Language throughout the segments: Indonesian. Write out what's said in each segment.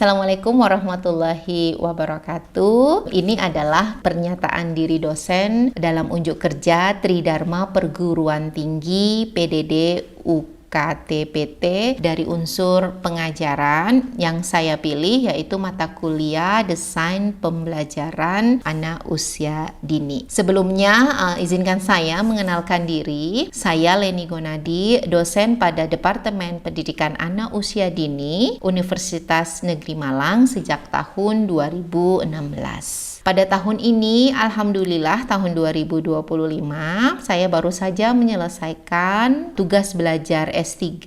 Assalamualaikum warahmatullahi wabarakatuh. Ini adalah pernyataan diri dosen dalam unjuk kerja Tridharma Perguruan Tinggi PDD UKT-PT dari unsur pengajaran yang saya pilih, yaitu mata kuliah Desain Pembelajaran Anak Usia Dini. Sebelumnya, izinkan saya mengenalkan diri. Saya Leni Gonadi, dosen pada Departemen Pendidikan Anak Usia Dini Universitas Negeri Malang sejak tahun 2016. Pada tahun ini, alhamdulillah tahun 2025, saya baru saja menyelesaikan tugas belajar S3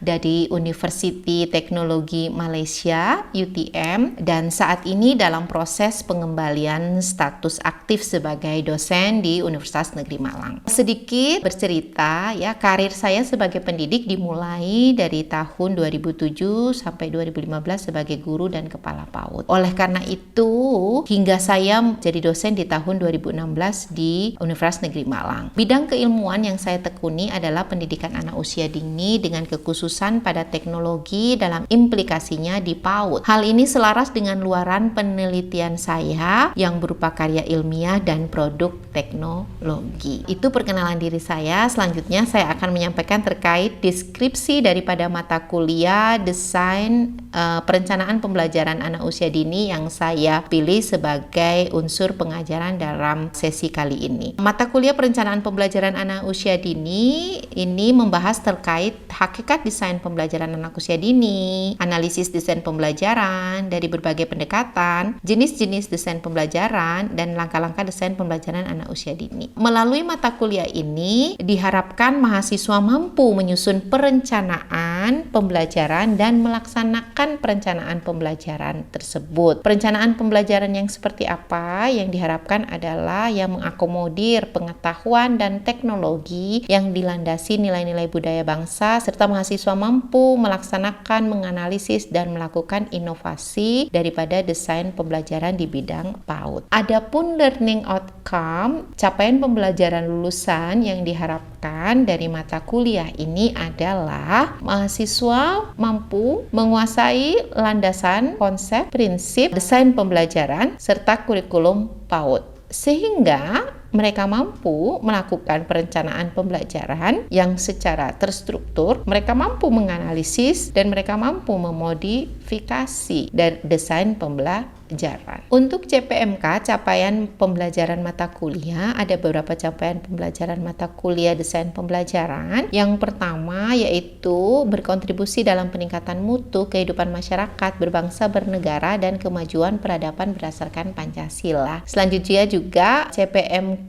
dari University Teknologi Malaysia (UTM) dan saat ini dalam proses pengembalian status aktif sebagai dosen di Universitas Negeri Malang. Sedikit bercerita ya, karir saya sebagai pendidik dimulai dari tahun 2007 sampai 2015 sebagai guru dan kepala PAUD. Oleh karena itu, hingga saya jadi dosen di tahun 2016 di Universitas Negeri Malang. Bidang keilmuan yang saya tekuni adalah pendidikan anak usia dini dengan kekhususan pada teknologi dalam implikasinya di PAUD. Hal ini selaras dengan luaran penelitian saya yang berupa karya ilmiah dan produk teknologi. Itu perkenalan diri saya. Selanjutnya saya akan menyampaikan terkait deskripsi daripada mata kuliah Desain Perencanaan Pembelajaran Anak Usia Dini yang saya pilih sebagai unsur pengajaran dalam sesi kali ini. Mata kuliah Perencanaan Pembelajaran Anak Usia Dini ini membahas terkait hakikat desain pembelajaran anak usia dini, analisis desain pembelajaran dari berbagai pendekatan, jenis-jenis desain pembelajaran, dan langkah-langkah desain pembelajaran anak usia dini. Melalui mata kuliah ini, diharapkan mahasiswa mampu menyusun perencanaan pembelajaran dan melaksanakan perencanaan pembelajaran tersebut. Perencanaan pembelajaran yang seperti apa? Yang diharapkan adalah yang mengakomodir pengetahuan dan teknologi yang dilandasi nilai-nilai budaya bangsa, serta mahasiswa mampu melaksanakan, menganalisis, dan melakukan inovasi daripada desain pembelajaran di bidang PAUD. Adapun learning outcome, capaian pembelajaran lulusan yang diharapkan dari mata kuliah ini adalah mahasiswa mampu menguasai landasan, konsep, prinsip, desain pembelajaran, serta kurikulum PAUD, sehingga mereka mampu melakukan perencanaan pembelajaran yang secara terstruktur, mereka mampu menganalisis, dan mereka mampu memodifikasi dan desain pembelajaran. Untuk CPMK, capaian pembelajaran mata kuliah, ada beberapa capaian pembelajaran mata kuliah desain pembelajaran. Yang pertama yaitu berkontribusi dalam peningkatan mutu kehidupan masyarakat, berbangsa, bernegara, dan kemajuan peradaban berdasarkan Pancasila. Selanjutnya juga CPMK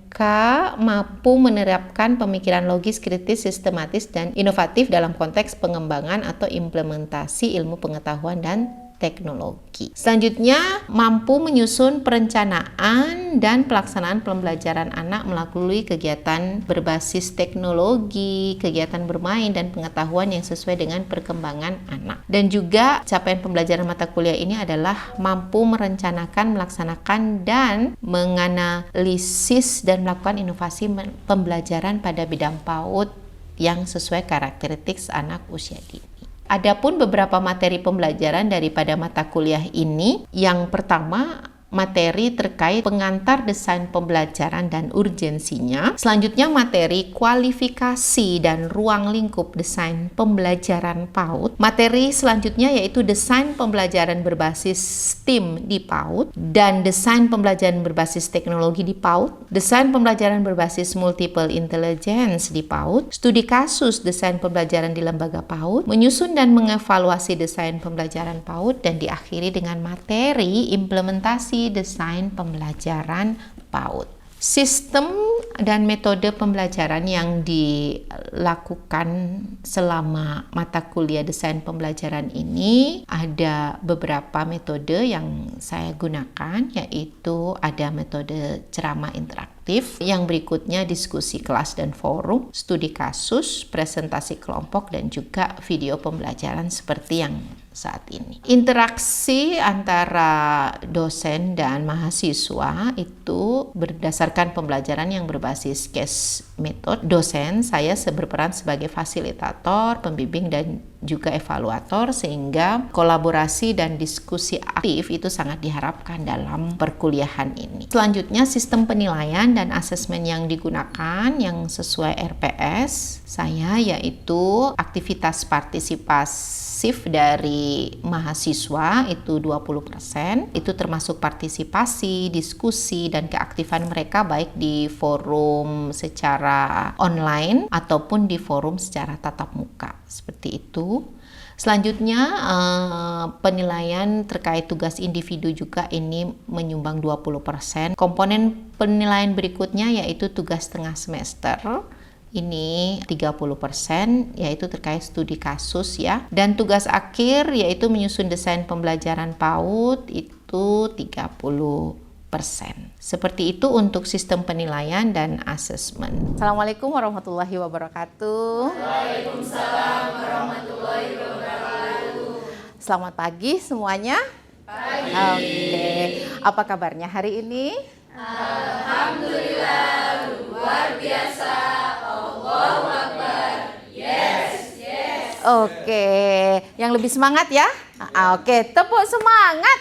mampu menerapkan pemikiran logis, kritis, sistematis, dan inovatif dalam konteks pengembangan atau implementasi ilmu pengetahuan dan teknologi. Selanjutnya, mampu menyusun perencanaan dan pelaksanaan pembelajaran anak melalui kegiatan berbasis teknologi, kegiatan bermain, dan pengetahuan yang sesuai dengan perkembangan anak. Dan juga capaian pembelajaran mata kuliah ini adalah mampu merencanakan, melaksanakan, dan menganalisis dan melakukan inovasi pembelajaran pada bidang PAUD yang sesuai karakteristik anak usia dini. Adapun beberapa materi pembelajaran daripada mata kuliah ini, yang pertama materi terkait pengantar desain pembelajaran dan urgensinya. Selanjutnya materi kualifikasi dan ruang lingkup desain pembelajaran PAUD. Materi selanjutnya yaitu desain pembelajaran berbasis STEAM di PAUD dan desain pembelajaran berbasis teknologi di PAUD, desain pembelajaran berbasis multiple intelligence di PAUD, studi kasus desain pembelajaran di lembaga PAUD, menyusun dan mengevaluasi desain pembelajaran PAUD, dan diakhiri dengan materi implementasi desain pembelajaran PAUD. Sistem dan metode pembelajaran yang dilakukan selama mata kuliah desain pembelajaran ini, ada beberapa metode yang saya gunakan, yaitu ada metode ceramah interaktif, yang berikutnya diskusi kelas dan forum, studi kasus, presentasi kelompok, dan juga video pembelajaran seperti yang saat ini. Interaksi antara dosen dan mahasiswa itu berdasarkan pembelajaran yang berbasis case method. Dosen saya berperan sebagai fasilitator, pembimbing, dan juga evaluator, sehingga kolaborasi dan diskusi aktif itu sangat diharapkan dalam perkuliahan ini. Selanjutnya, sistem penilaian dan asesmen yang digunakan yang sesuai RPS saya yaitu aktivitas partisipasif dari mahasiswa itu 20%, itu termasuk partisipasi, diskusi, dan keaktifan mereka baik di forum secara online ataupun di forum secara tatap muka, seperti itu. Selanjutnya penilaian terkait tugas individu juga ini menyumbang 20%. Komponen penilaian berikutnya yaitu tugas tengah semester. Ini 30% yaitu terkait studi kasus ya. Dan tugas akhir yaitu menyusun desain pembelajaran PAUD itu 30%. Seperti itu untuk sistem penilaian dan asesmen. Assalamualaikum warahmatullahi wabarakatuh. Waalaikumsalam warahmatullahi wabarakatuh. Selamat pagi semuanya. Pagi. Oke. Apa kabarnya hari ini? Alhamdulillah luar biasa. Allahu Akbar. Yes, yes. Oke. Yang lebih semangat ya? Oke, tepuk semangat.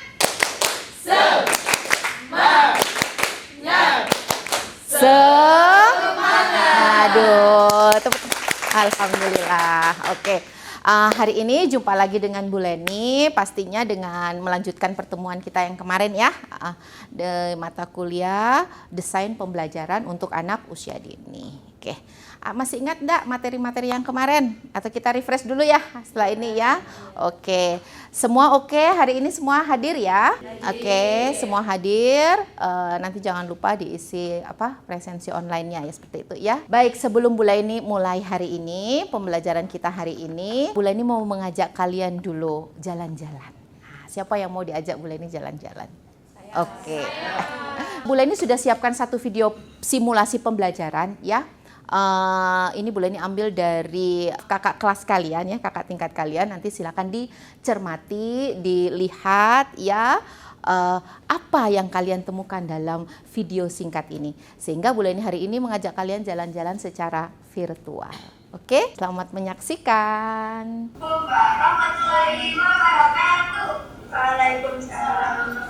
Semangat. Aduh, alhamdulillah. Oke. Hari ini jumpa lagi dengan Bu Leni, pastinya dengan melanjutkan pertemuan kita yang kemarin ya, di mata kuliah Desain Pembelajaran untuk Anak Usia Dini. Oke. Masih ingat enggak materi-materi yang kemarin? Atau kita refresh dulu ya setelah ini ya? Oke. Semua oke? Hari ini semua hadir ya? Oke, semua hadir. Nanti jangan lupa diisi presensi online-nya ya, seperti itu ya. Baik, sebelum Bu Leni mulai hari ini, pembelajaran kita hari ini, Bu Leni mau mengajak kalian dulu jalan-jalan. Siapa yang mau diajak Bu Leni jalan-jalan? Oke. Bu Leni sudah siapkan satu video simulasi pembelajaran ya. Ini Bu Leni ambil dari kakak kelas kalian ya, kakak tingkat kalian. Nanti silakan dicermati, dilihat ya, apa yang kalian temukan dalam video singkat ini. Sehingga Bu Leni hari ini mengajak kalian jalan-jalan secara virtual. Oke, selamat menyaksikan. Warahmatullahi wabarakatuh. Waalaikumsalam.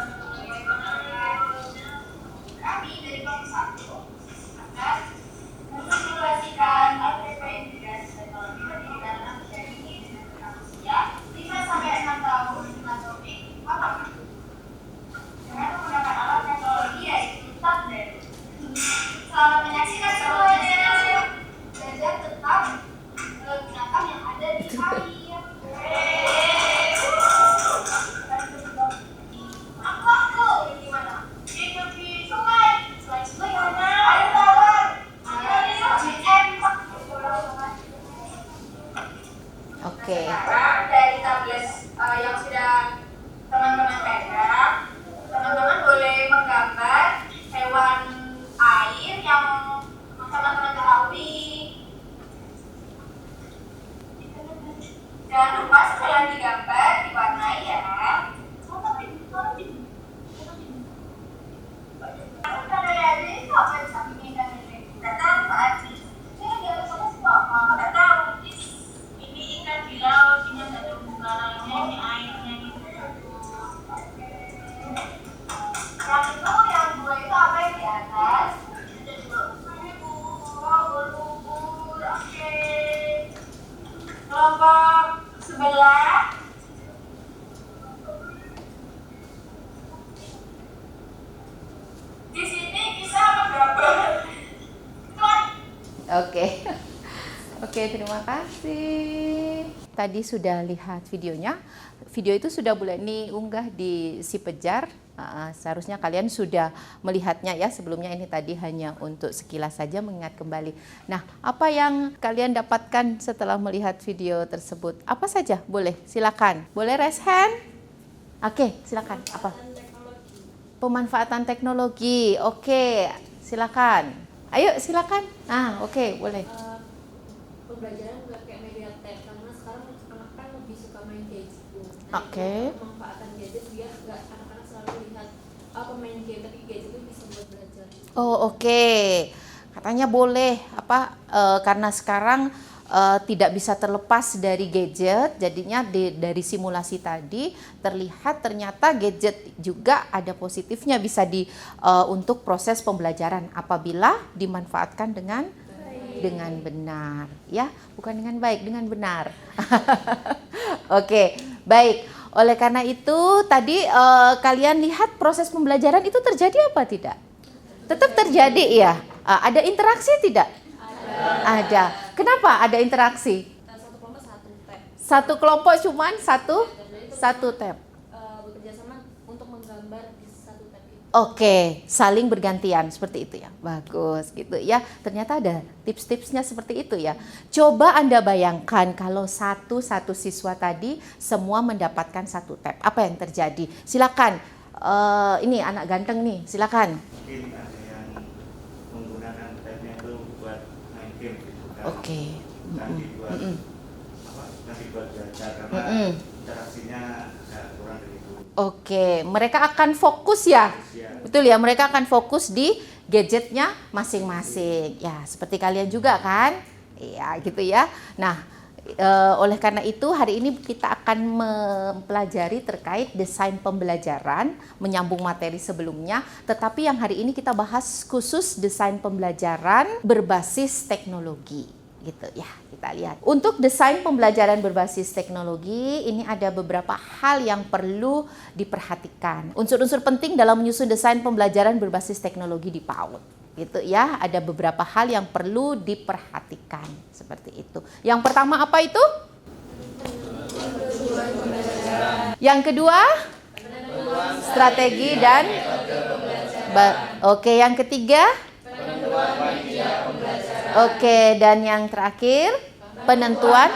Kami dari kelompok 1 akan mensimulasikan LPP Integrasi Teknologi Pendidikan Anak Usia Dini dengan usia 5-6 tahun dengan topik apa? Dengan menggunakan alat teknologi yaitu tablet. Selamat menyaksikan semuanya. Belajar tetap menggunakan yang ada di air. Aku di mana? Di tepi sungai. Selain sungai mana? Air tawar. Oke. Sekarang dari tablet yang sudah teman-teman pegang, teman-teman boleh menggambar hewan air yang teman-teman ketahui. Jangan lupa setelah digambar diwarnai ya. Kelompok sebelah di sini bisa menggambar. Oke. Oke, terima kasih. Tadi sudah lihat videonya. Video itu sudah Bu Leni unggah di Si Pejar. Seharusnya kalian sudah melihatnya ya. Sebelumnya ini tadi hanya untuk sekilas saja mengingat kembali. Nah, apa yang kalian dapatkan setelah melihat video tersebut? Apa saja? Boleh, silakan. Boleh raise hand? Oke, silakan. Apa? Pemanfaatan teknologi. Oke, silakan. Ayo, silakan. Oke, boleh. Pembelajaran nggak kayak media tab, karena sekarang anak kan lebih suka main gadget. Oke. Pemanfaatan gadget biar nggak anak-anak selalu lihat pemain game, tapi gadget itu bisa buat belajar. Oh, oke. Katanya boleh karena sekarang tidak bisa terlepas dari gadget, jadinya dari simulasi tadi terlihat ternyata gadget juga ada positifnya, bisa untuk proses pembelajaran apabila dimanfaatkan dengan benar, ya, bukan dengan baik, dengan benar. Oke, baik. Oleh karena itu tadi kalian lihat proses pembelajaran itu terjadi apa tidak? Tetap terjadi ya. Ada interaksi tidak? Ada. Kenapa ada interaksi? Satu kelompok satu tab. Satu kelompok cuman satu tab. Bekerja sama untuk menggambar di satu tab itu. Oke, saling bergantian seperti itu ya. Bagus gitu ya. Ternyata ada tips-tipsnya seperti itu ya. Coba Anda bayangkan kalau satu siswa tadi semua mendapatkan satu tab. Apa yang terjadi? Silakan. Ini anak ganteng nih, silakan. Mungkin ada yang menggunakan tabnya itu buat main game gitu kan. Oke. Dibuat belajar karena interaksinya agak kurang dari itu. Oke, mereka akan fokus ya. Betul ya, mereka akan fokus di gadgetnya masing-masing. Ya, seperti kalian juga kan? Iya, gitu ya. Nah, oleh karena itu hari ini kita akan mempelajari terkait desain pembelajaran, menyambung materi sebelumnya, tetapi yang hari ini kita bahas khusus desain pembelajaran berbasis teknologi. Gitu ya, kita lihat. Untuk desain pembelajaran berbasis teknologi, ini ada beberapa hal yang perlu diperhatikan. Unsur-unsur penting dalam menyusun desain pembelajaran berbasis teknologi di PAUD. Gitu ya, ada beberapa hal yang perlu diperhatikan seperti itu. Yang pertama apa itu? Yang kedua? Strategi dan oke, yang ketiga? Oke, dan yang terakhir penentuan.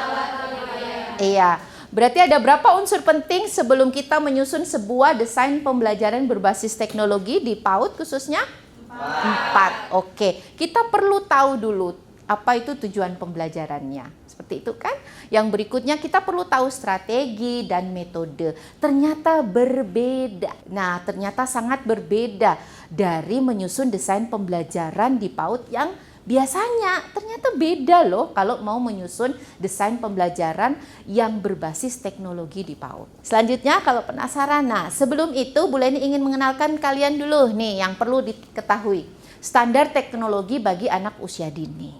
Iya. Berarti ada berapa unsur penting sebelum kita menyusun sebuah desain pembelajaran berbasis teknologi di PAUD khususnya? 4. Oke. Kita perlu tahu dulu apa itu tujuan pembelajarannya. Seperti itu kan? Yang berikutnya kita perlu tahu strategi dan metode. Ternyata berbeda. Nah, ternyata sangat berbeda dari menyusun desain pembelajaran di PAUD yang biasanya. Ternyata beda loh kalau mau menyusun desain pembelajaran yang berbasis teknologi di PAUD. Selanjutnya kalau penasaran, nah sebelum itu Bu Leni ingin mengenalkan kalian dulu nih yang perlu diketahui. Standar teknologi bagi anak usia dini.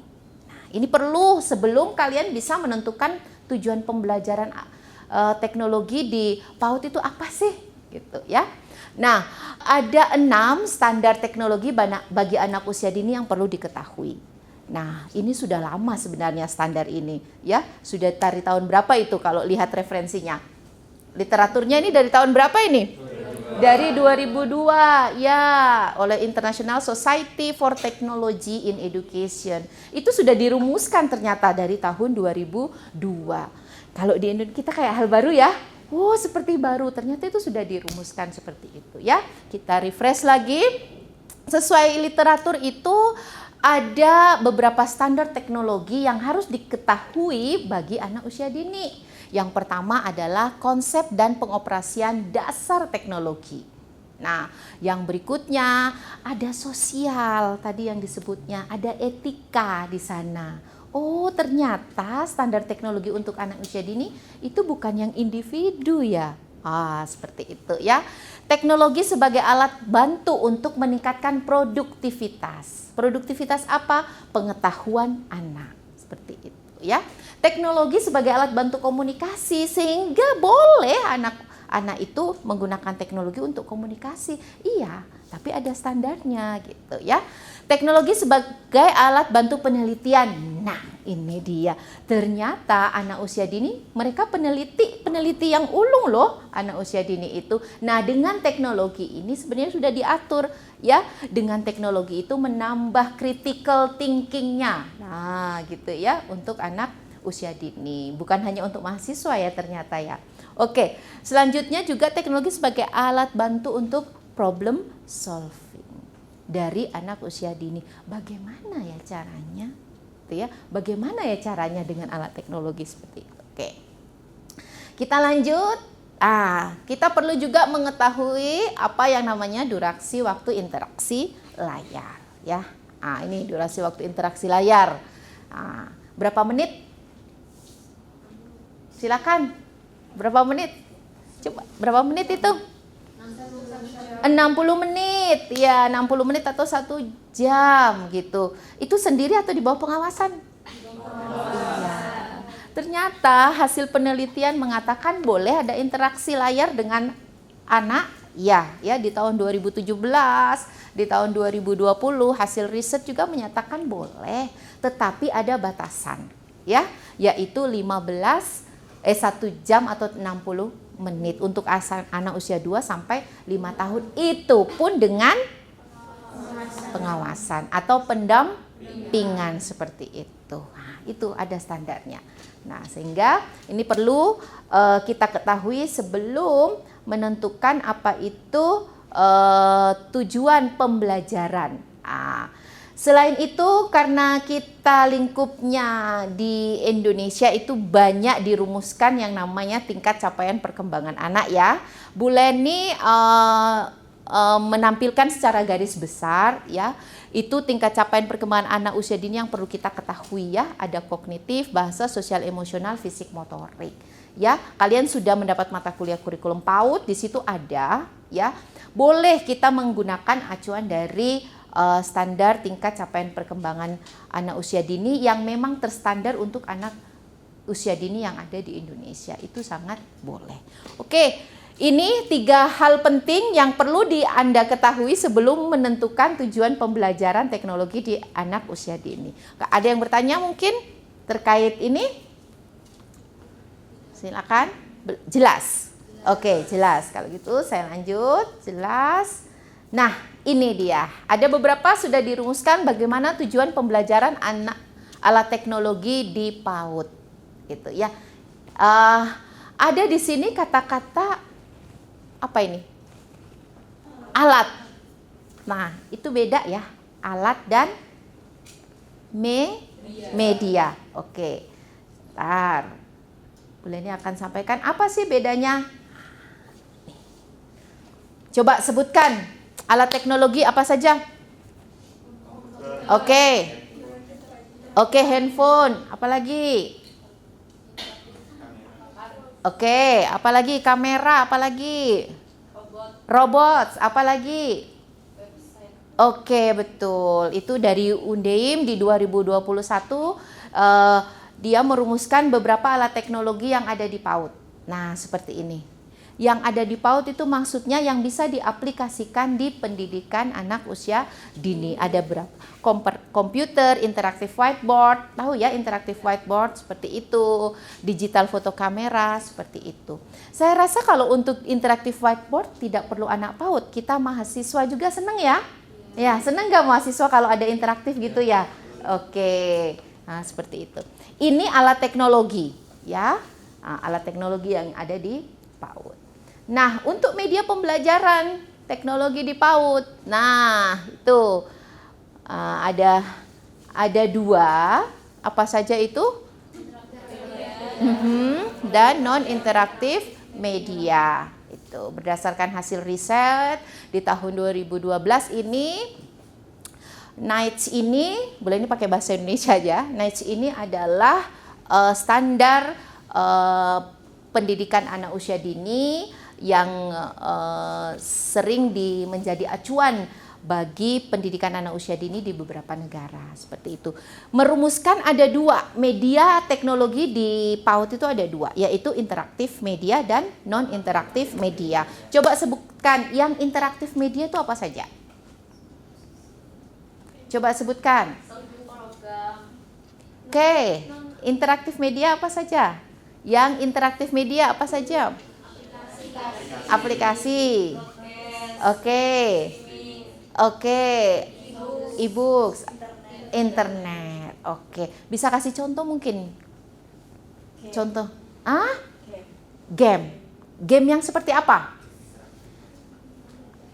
Nah, ini perlu sebelum kalian bisa menentukan tujuan pembelajaran teknologi di PAUD itu apa sih? Gitu ya. Nah, ada 6 standar teknologi bagi anak usia dini yang perlu diketahui. Nah, ini sudah lama sebenarnya standar ini, ya. Sudah dari tahun berapa itu kalau lihat referensinya? Literaturnya ini dari tahun berapa ini? 2002. Dari 2002, ya, oleh International Society for Technology in Education. Itu sudah dirumuskan ternyata dari tahun 2002. Kalau di Indonesia kita kayak hal baru ya. Oh, seperti baru, ternyata itu sudah dirumuskan seperti itu ya. Kita refresh lagi. Sesuai literatur itu ada beberapa standar teknologi yang harus diketahui bagi anak usia dini. Yang pertama adalah konsep dan pengoperasian dasar teknologi. Nah, yang berikutnya ada sosial, tadi yang disebutnya, ada etika di sana. Oh, ternyata standar teknologi untuk anak usia dini itu bukan yang individu ya. Seperti itu ya. Teknologi sebagai alat bantu untuk meningkatkan produktivitas. Produktivitas apa? Pengetahuan anak. Seperti itu ya. Teknologi sebagai alat bantu komunikasi sehingga boleh anak itu menggunakan teknologi untuk komunikasi. Iya, tapi ada standarnya gitu ya. Teknologi sebagai alat bantu penelitian. Nah, ini dia. Ternyata anak usia dini, mereka peneliti yang ulung loh, anak usia dini itu. Nah, dengan teknologi ini sebenarnya sudah diatur ya. Dengan teknologi itu menambah critical thinking-nya. Nah, gitu ya, untuk anak usia dini. Bukan hanya untuk mahasiswa ya ternyata ya. Oke, selanjutnya juga teknologi sebagai alat bantu untuk problem solving dari anak usia dini. Bagaimana ya caranya? Gitu ya. Bagaimana ya caranya dengan alat teknologi seperti itu? Oke. Kita lanjut. Kita perlu juga mengetahui apa yang namanya durasi waktu interaksi layar, ya. Ini durasi waktu interaksi layar. Berapa menit? Silakan. Berapa menit? Coba, berapa menit itu? 60 menit. Ya, 60 menit atau 1 jam gitu. Itu sendiri atau di bawah pengawasan? Iya. Ternyata hasil penelitian mengatakan boleh ada interaksi layar dengan anak. Ya, di tahun 2017, di tahun 2020 hasil riset juga menyatakan boleh, tetapi ada batasan, ya, yaitu 1 jam atau 60 menit untuk anak usia 2 sampai 5 tahun. Itu pun dengan pengawasan atau pendampingan seperti itu. Itu ada standarnya. Sehingga ini perlu kita ketahui sebelum menentukan apa itu tujuan pembelajaran. Selain itu, karena kita lingkupnya di Indonesia itu banyak dirumuskan yang namanya tingkat capaian perkembangan anak, ya. Bu Leni menampilkan secara garis besar, ya, itu tingkat capaian perkembangan anak usia dini yang perlu kita ketahui, ya. Ada kognitif, bahasa, sosial, emosional, fisik, motorik. Ya, kalian sudah mendapat mata kuliah kurikulum PAUD, di situ ada, ya. Boleh kita menggunakan acuan dari standar tingkat capaian perkembangan anak usia dini yang memang terstandar untuk anak usia dini yang ada di Indonesia. Itu sangat boleh. Oke, ini 3 hal penting yang perlu Anda ketahui sebelum menentukan tujuan pembelajaran teknologi di anak usia dini. Ada yang bertanya mungkin terkait ini? Silakan. Jelas? Oke, jelas. Kalau gitu saya lanjut. Jelas. Nah, ini dia. Ada beberapa sudah dirumuskan bagaimana tujuan pembelajaran alat teknologi di PAUD. Gitu, ya. Ada di sini kata-kata apa ini? Alat. Nah, itu beda, ya. Alat dan media. Oke. Bentar. Bu Leni akan sampaikan apa sih bedanya. Coba sebutkan alat teknologi apa saja. Oke, handphone. Apalagi? Oke, apalagi? Kamera, apalagi? Robot, apalagi? Oke, betul. Itu dari Undeim di 2021. Dia merumuskan beberapa alat teknologi yang ada di PAUD. Nah, seperti ini. Yang ada di PAUD itu maksudnya yang bisa diaplikasikan di pendidikan anak usia dini. Ada berapa? Komputer, interaktif whiteboard, tahu ya interaktif whiteboard seperti itu, digital foto kamera seperti itu. Saya rasa kalau untuk interaktif whiteboard tidak perlu anak PAUD, kita mahasiswa juga senang ya? Ya, senang nggak mahasiswa kalau ada interaktif gitu ya? Oke, nah seperti itu. Ini alat teknologi, ya, alat teknologi yang ada di PAUD. Nah, untuk media pembelajaran teknologi di PAUD, nah itu ada 2, apa saja itu? Dan non-interaktif media. Itu berdasarkan hasil riset di tahun 2012 ini. NITES ini, boleh ini pakai bahasa Indonesia aja. NITES ini adalah standar pendidikan anak usia dini yang sering menjadi acuan bagi pendidikan anak usia dini di beberapa negara seperti itu. Merumuskan ada 2 media teknologi di PAUD itu ada 2, yaitu interaktif media dan non interaktif media. Coba sebutkan yang interaktif media itu apa saja? Coba sebutkan. Oke, interaktif media apa saja? Yang interaktif media apa saja? Aplikasi. Oke. E-books, internet. Oke. Bisa kasih contoh mungkin? Contoh. Game. Game yang seperti apa?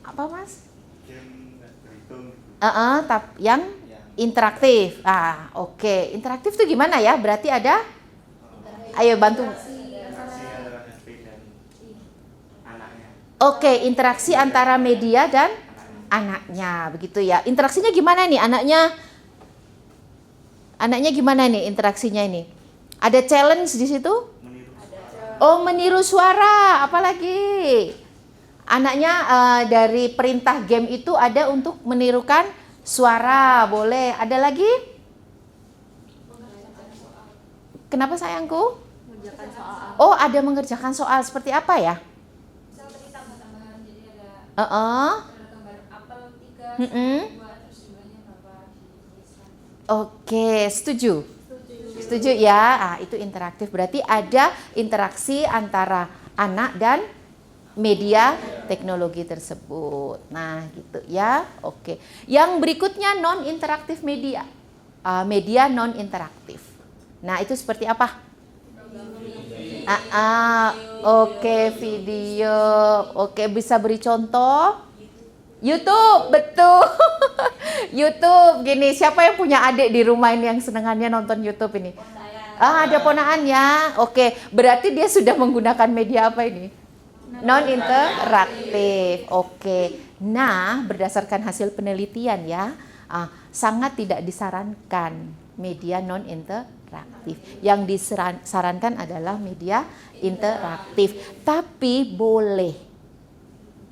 Apa, Mas? Game berhitung. Yang interaktif. Oke. Interaktif itu gimana ya? Berarti ada? Ayo bantu. Oke, interaksi antara media dan anaknya, begitu ya. Interaksinya gimana nih anaknya? Anaknya gimana nih interaksinya ini? Ada challenge di situ? Meniru. Oh, meniru suara, apalagi? Anaknya dari perintah game itu ada untuk menirukan suara, boleh. Ada lagi? Kenapa sayangku? mengerjakan soal Oh, ada mengerjakan soal seperti apa ya? misal tadi tambah-tambahan, jadi ada Heeh. gambar apel 3, Mm-mm. 2, terus jumlahnya berapa dituliskan. Oke, setuju. Setuju. Setuju ya? Itu interaktif. Berarti ada interaksi antara anak dan media teknologi tersebut. Nah, gitu ya. Oke. Yang berikutnya non interaktif media. Media non interaktif. Nah, itu seperti apa? Oke, video. Oke, bisa beri contoh? YouTube, betul. YouTube, gini, siapa yang punya adik di rumah ini yang senengannya nonton YouTube ini? Ada ponaan ya. Oke, berarti dia sudah menggunakan media apa ini? Non interaktif. Oke. Nah, berdasarkan hasil penelitian ya, sangat tidak disarankan media non interaktif. Yang disarankan adalah media interaktif. Tapi boleh.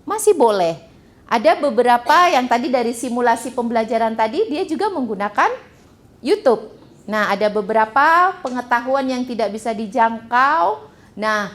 Masih boleh. Ada beberapa yang tadi dari simulasi pembelajaran tadi dia juga menggunakan YouTube. Nah, ada beberapa pengetahuan yang tidak bisa dijangkau. Nah,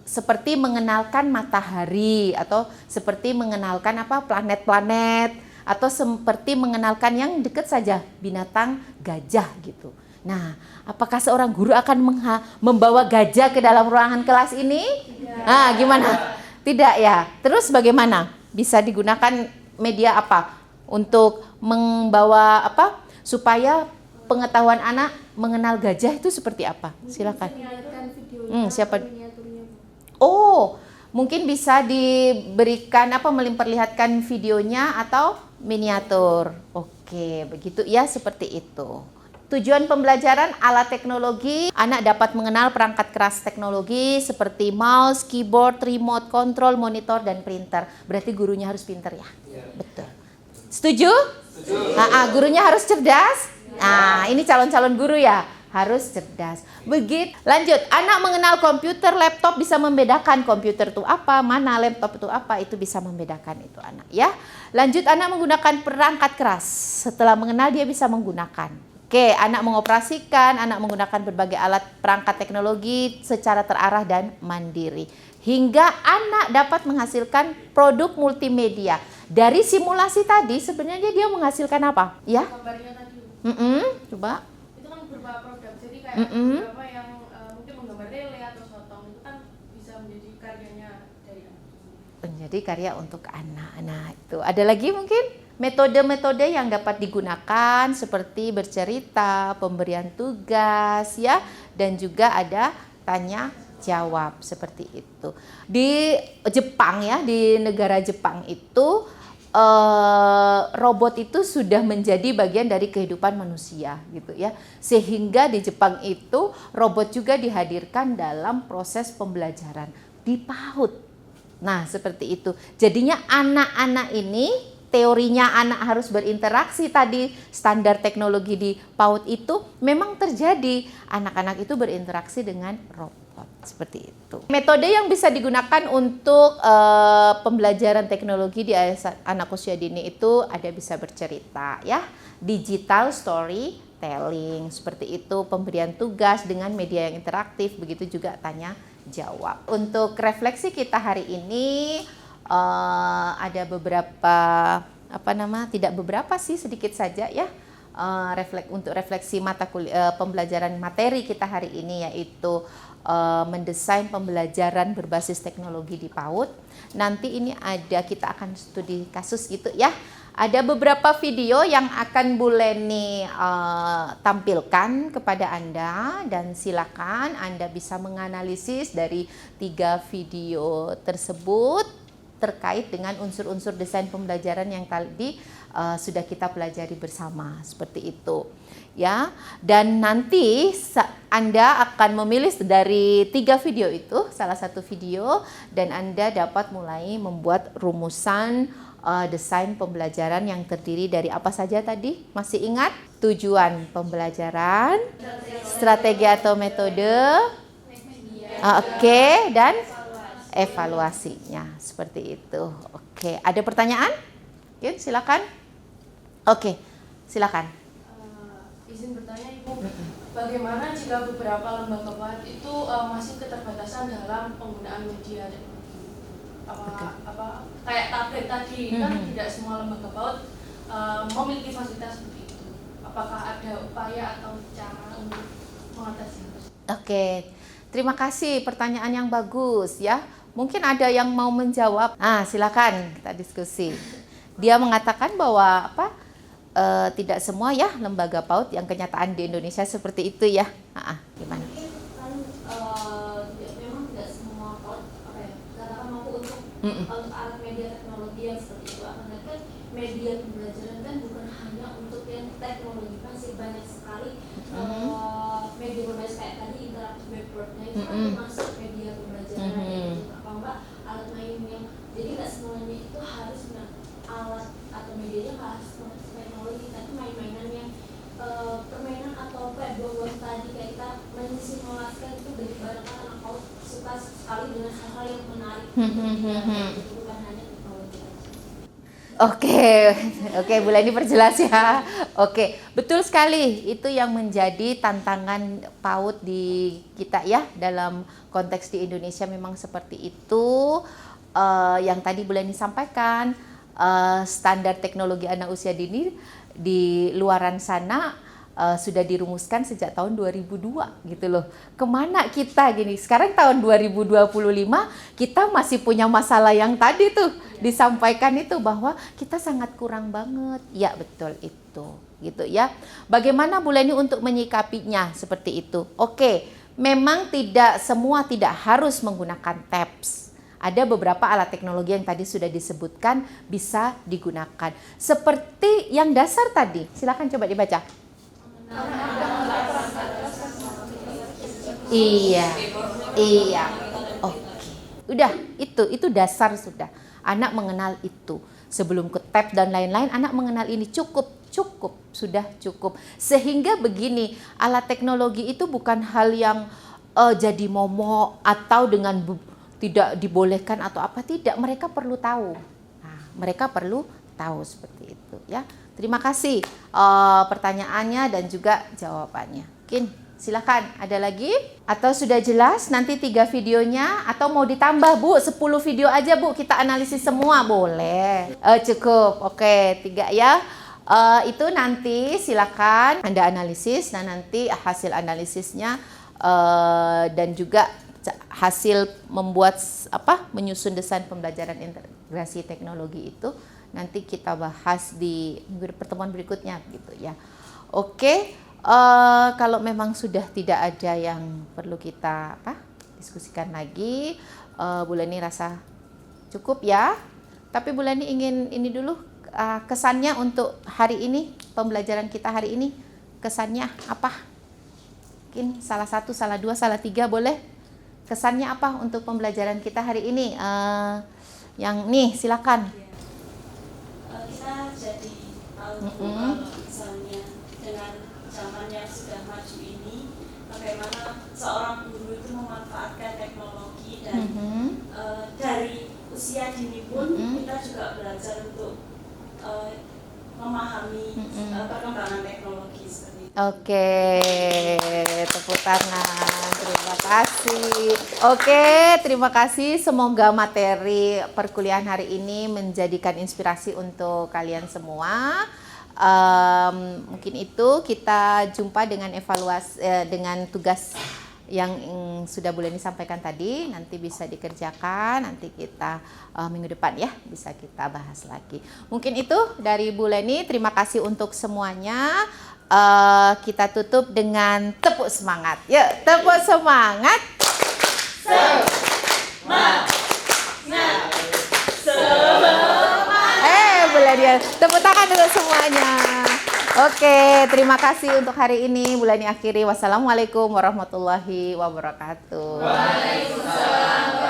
seperti mengenalkan matahari atau seperti mengenalkan planet-planet atau seperti mengenalkan yang dekat saja binatang gajah gitu. Nah, apakah seorang guru akan membawa gajah ke dalam ruangan kelas ini? Tidak. Gimana? Tidak ya. Terus bagaimana? Bisa digunakan media apa untuk membawa supaya pengetahuan anak mengenal gajah itu seperti apa? Silakan. Siapa? Oh, mungkin bisa diberikan memperlihatkan videonya atau miniatur. Oke, begitu ya, seperti itu. Tujuan pembelajaran alat teknologi, anak dapat mengenal perangkat keras teknologi seperti mouse, keyboard, remote control, monitor, dan printer. Berarti gurunya harus pinter ya? Betul. Setuju? Setuju. Gurunya harus cerdas? Ini calon-calon guru ya? Harus cerdas. Begitu. Lanjut, anak mengenal komputer, laptop, bisa membedakan komputer itu apa, mana laptop itu apa, itu bisa membedakan itu anak ya. Lanjut, anak menggunakan perangkat keras. Setelah mengenal dia bisa menggunakan. Oke, anak mengoperasikan, anak menggunakan berbagai alat perangkat teknologi secara terarah dan mandiri. Hingga anak dapat menghasilkan produk multimedia. Dari simulasi tadi sebenarnya dia menghasilkan apa? Ya? Gambarnya tadi Coba. itu kan berupa produk, jadi kayak beberapa yang mungkin menggambar lele atau sotong itu kan bisa menjadi karyanya dari anak. Menjadi karya untuk anak. Nah, itu ada lagi mungkin metode-metode yang dapat digunakan seperti bercerita, pemberian tugas ya, dan juga ada tanya jawab seperti itu. Di Jepang ya, di negara Jepang itu robot itu sudah menjadi bagian dari kehidupan manusia gitu ya. Sehingga di Jepang itu robot juga dihadirkan dalam proses pembelajaran di PAUD. Nah, seperti itu. Jadinya anak-anak ini teorinya anak harus berinteraksi tadi, standar teknologi di PAUD itu memang terjadi. Anak-anak itu berinteraksi dengan robot. Seperti itu. Metode yang bisa digunakan untuk pembelajaran teknologi di anak usia dini itu ada bisa bercerita ya, digital storytelling seperti itu, pemberian tugas dengan media yang interaktif, begitu juga tanya jawab. Untuk refleksi kita hari ini ada beberapa tidak beberapa sih, sedikit saja ya. Untuk refleksi mata kuliah pembelajaran materi kita hari ini, yaitu mendesain pembelajaran berbasis teknologi di PAUD. Nanti ini kita akan studi kasus gitu ya. Ada beberapa video yang akan Bu Leni tampilkan kepada Anda, dan silakan Anda bisa menganalisis dari 3 video tersebut. terkait dengan unsur-unsur desain pembelajaran yang tadi sudah kita pelajari bersama, seperti itu ya. Dan nanti Anda akan memilih dari 3 video itu salah satu video, dan Anda dapat mulai membuat rumusan desain pembelajaran yang terdiri dari apa saja tadi? Masih ingat? Tujuan pembelajaran, strategi atau metode, oke, dan evaluasinya, seperti itu. Oke, ada pertanyaan? Oke, silakan. Oke, silakan. Izin bertanya Ibu, bagaimana jika beberapa lembaga PAUD itu masih keterbatasan dalam penggunaan media teknologi? Kayak tablet tadi kan tidak semua lembaga PAUD memiliki fasilitas seperti itu. Apakah ada upaya atau cara untuk mengatasi itu? Oke, terima kasih, pertanyaan yang bagus ya. Mungkin ada yang mau menjawab. Silakan kita diskusi. Dia mengatakan bahwa tidak semua ya lembaga PAUD yang kenyataan di Indonesia seperti itu ya. Gimana? Memang tidak semua PAUD katakan mampu untuk alat media teknologi yang seperti itu. Karena kan media pembelajaran kan bukan hanya untuk yang teknologi, masih banyak sekali media berbasis kayak tadi interactive whiteboard-nya itu kan termasuk media pembelajaran gitu. Apa Mbak, alat main yang jadi nggak semuanya itu harus alat atau medianya harus teknologi, tapi main-mainan yang permainan atau kayak buah tadi kayak kita mensimulasikan itu dari barang anak PAUD suka sekali dengan hal-hal yang menarik itu bukan hanya teknologi. Oke, Bu Leni perjelas ya. Oke, betul sekali. Itu yang menjadi tantangan PAUD di kita ya, dalam konteks di Indonesia memang seperti itu. Yang tadi Bu Leni sampaikan, standar teknologi anak usia dini di luaran sana sudah dirumuskan sejak tahun 2002 gitu loh. Kemana kita gini? Sekarang tahun 2025 kita masih punya masalah yang tadi tuh disampaikan itu, bahwa kita sangat kurang banget. Ya betul itu gitu ya. Bagaimana Bu Leni untuk menyikapinya seperti itu? Oke, memang tidak semua tidak harus menggunakan tabs. Ada beberapa alat teknologi yang tadi sudah disebutkan bisa digunakan. Seperti yang dasar tadi, silakan coba dibaca. Iya. Oke. Udah, itu dasar sudah. Anak mengenal itu. Sebelum ke tab dan lain-lain, anak mengenal ini sudah cukup. Sehingga begini, alat teknologi itu bukan hal yang jadi momok atau dengan tidak dibolehkan atau apa, tidak, mereka perlu tahu. Mereka perlu tahu seperti itu ya. Terima kasih pertanyaannya dan juga jawabannya. Mungkin silakan ada lagi atau sudah jelas nanti 3 videonya, atau mau ditambah Bu 10 video aja Bu, kita analisis semua boleh. Cukup. Oke, 3 ya. Itu nanti silakan Anda analisis, dan nanti hasil analisisnya dan juga hasil membuat menyusun desain pembelajaran integrasi teknologi itu nanti kita bahas di pertemuan berikutnya gitu ya. Oke, kalau memang sudah tidak ada yang perlu kita diskusikan lagi, Bu Leni rasa cukup ya. Tapi Bu Leni ingin ini dulu, kesannya untuk hari ini, pembelajaran kita hari ini, kesannya apa? Mungkin salah 1, salah 2, salah 3 boleh. Kesannya apa untuk pembelajaran kita hari ini? Yang nih, silakan. Kita jadi tahu kalau misalnya dengan zaman yang sudah maju ini, bagaimana seorang guru itu memanfaatkan teknologi, dan dari usia dini pun kita juga belajar untuk memahami perkembangan teknologi seperti itu. Oke, tepuk tangan. Terima kasih. Oke, terima kasih. Semoga materi perkuliahan hari ini menjadikan inspirasi untuk kalian semua. Mungkin itu, kita jumpa dengan evaluasi dengan tugas yang sudah Bu Leni sampaikan tadi, nanti bisa dikerjakan, nanti kita minggu depan ya bisa kita bahas lagi. Mungkin itu dari Bu Leni. Terima kasih untuk semuanya. Kita tutup dengan tepuk semangat. Yuk, tepuk semangat. Bulania, tepuk tangan dulu semuanya. Oke, terima kasih untuk hari ini. Bulani akhiri. Wassalamualaikum warahmatullahi wabarakatuh. Waalaikumsalam.